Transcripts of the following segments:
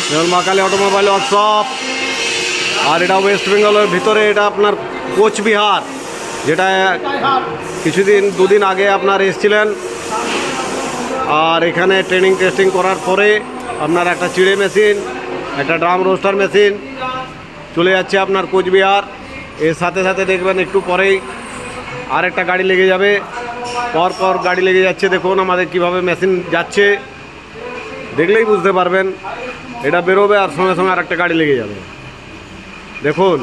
যেমন মা Kali automobile workshop. আর এটা ওয়েস্ট বেঙ্গলের ভিতরে, এটা আপনার কোচবিহার, যেটা দুদিন আগে আপনার এসেছিলেন। আর এখানে ট্রেনিং টেস্টিং করার পরে আপনার একটা চিড়ে মেশিন, একটা ড্রাম রোস্টার মেশিন চলে যাচ্ছে আপনার কোচবিহার। এর সাথে সাথে দেখবেন একটু পরেই আরেকটা গাড়ি লেগে যাবে। পর গাড়ি লেগে যাচ্ছে। দেখুন আমাদের কিভাবে মেশিন যাচ্ছে, দেখলেই বুঝতে পারবেন। এটা বেরোবে আর সঙ্গে সঙ্গে আরেকটা গাড়ি লেগে যাবে। দেখুন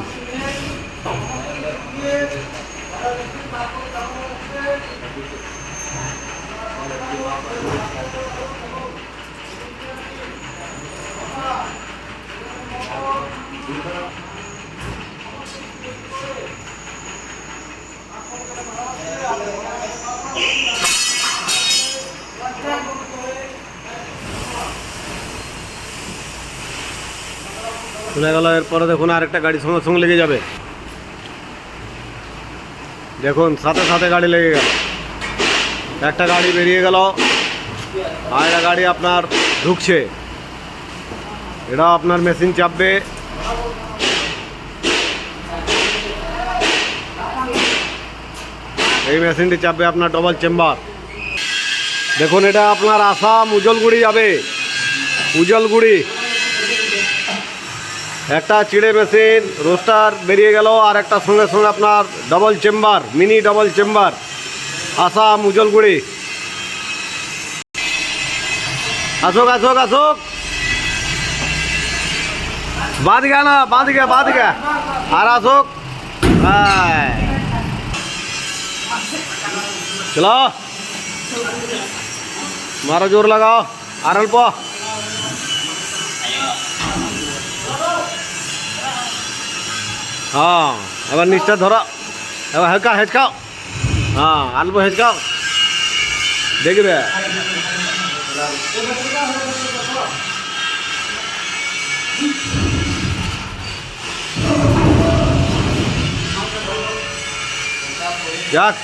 চলে গেল। এরপরে দেখুন আরেকটা গাড়ি সঙ্গে সঙ্গে লেগে যাবে। দেখুন সাথে সাথে গাড়ি লেগে গেল। একটা গাড়ি বেরিয়ে গেল, আর একটা গাড়ি আপনার ঢুকছে। এটা আপনার মেশিন চাপবে। এই মেশিনটি চাপবে আপনার ডবল চেম্বার। দেখুন এটা আপনার আসাম উজলগুড়ি যাবে। উজলগুড়ি একটা চিড়ে মেশিন রোস্টার বেরিয়ে গেল, আর একটা সঙ্গে সঙ্গে আপনার double chamber, mini double chamber, Assam Ujalguri. আসুক আসুক আসুক, বাদ গা না, বাদ গা আর আসুক। চলো মারো, জোর লাগাও আর অল্প। হ্যাঁ এবার নিচটা ধরো, এবার হেঁচকা হেঁচকাও। হ্যাঁ আলবো হেঁচকাও, দেখবে। যাক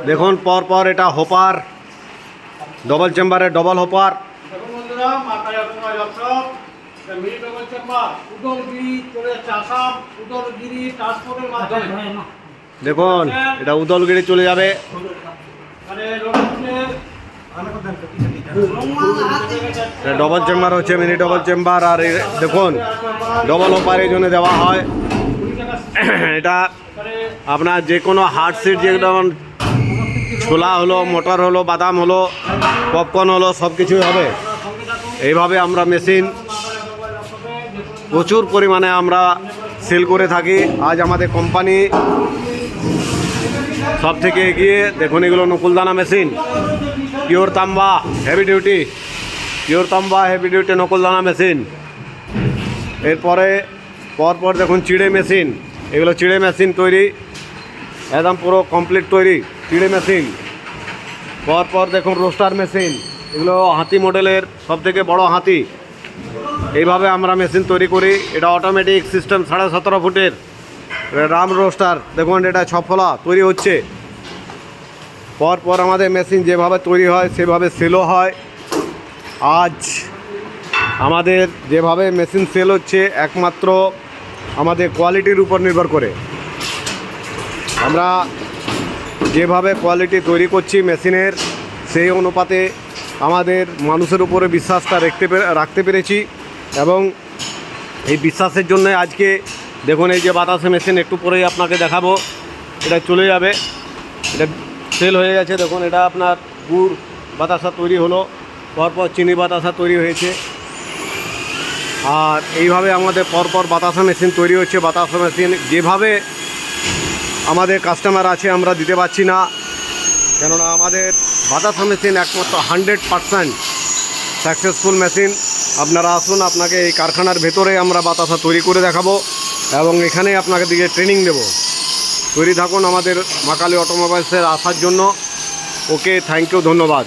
দেখুন পর এটা হোপার, ডবল চেম্বারে ডবল হোপার। দেখুন এটা উদলগিরি চলে যাবে। ডবল চেম্বার হচ্ছে মিনি ডবল চেম্বার। আর দেখুন ডবল হোপার এই জন্য দেওয়া হয়। এটা আপনার যে কোনো হার্ড সিট, যেমন ছোলা হলো, মটর হলো, বাদাম হলো, পপকর্ন হলো, সব কিছুই হবে। এইভাবে আমরা মেশিন প্রচুর পরিমাণে আমরা সেল করে থাকি। আজ আমাদের কোম্পানি সব থেকে এগিয়ে। দেখুন এগুলো নকুলদানা মেশিন, পিওর তাম্বা হেভি ডিউটি, পিওর তাম্বা হেভি ডিউটি নকুলদানা মেশিন। এরপরে পর দেখুন চিড়ে মেশিন, এগুলো চিড়ে মেশিন তৈরি, একদম পুরো কমপ্লিট তৈরি চিড়ে মেশিন। পর দেখুন রোস্টার মেশিন, এগুলো হাতি মডেলের, সব থেকে বড় হাতি। এইভাবে আমরা মেশিন তৈরি করি। এটা অটোমেটিক সিস্টেম, 17.5 ফুটের রাম রোস্টার। দেখুন এটা 6 ফলা তৈরি হচ্ছে। পর আমাদের মেশিন যেভাবে তৈরি হয় সেভাবে সেলও হয়। আজ আমাদের যেভাবে মেশিন সেল হচ্ছে একমাত্র আমাদের কোয়ালিটির উপর নির্ভর করে। আমরা যেভাবে কোয়ালিটি তৈরি করছি মেশিনের, সেই অনুপাতে আমাদের মানুষের উপরে বিশ্বাসটা রাখতে পেরেছি। এবং এই বিশ্বাসের জন্য আজকে দেখুন এই যে বাতাসা মেশিন, একটু পরেই আপনাকে দেখাবো। এটা চলে যাবে, এটা সেল হয়ে গেছে। দেখুন এটা আপনার গুড় বাতাসা তৈরি হলো, পরপর চিনি বাতাসা তৈরি হয়েছে। আর এইভাবে আমাদের পরপর বাতাসা মেশিন তৈরি হচ্ছে। বাতাসা মেশিন যেভাবে আমাদের কাস্টমার আছে আমরা দিতে পারছি না, কেননা আমাদের বাতাসা মেশিন একমাত্র 100% সাকসেসফুল মেশিন। আপনারা আসুন, আপনাকে এই কারখানার ভেতরে আমরা বাতাসা তৈরি করে দেখাবো এবং এখানেই আপনাকে দিকে ট্রেনিং দেব। তৈরি থাকুন আমাদের মা কালী অটোমোবাইলসের আসার জন্য। ওকে, থ্যাংক ইউ, ধন্যবাদ।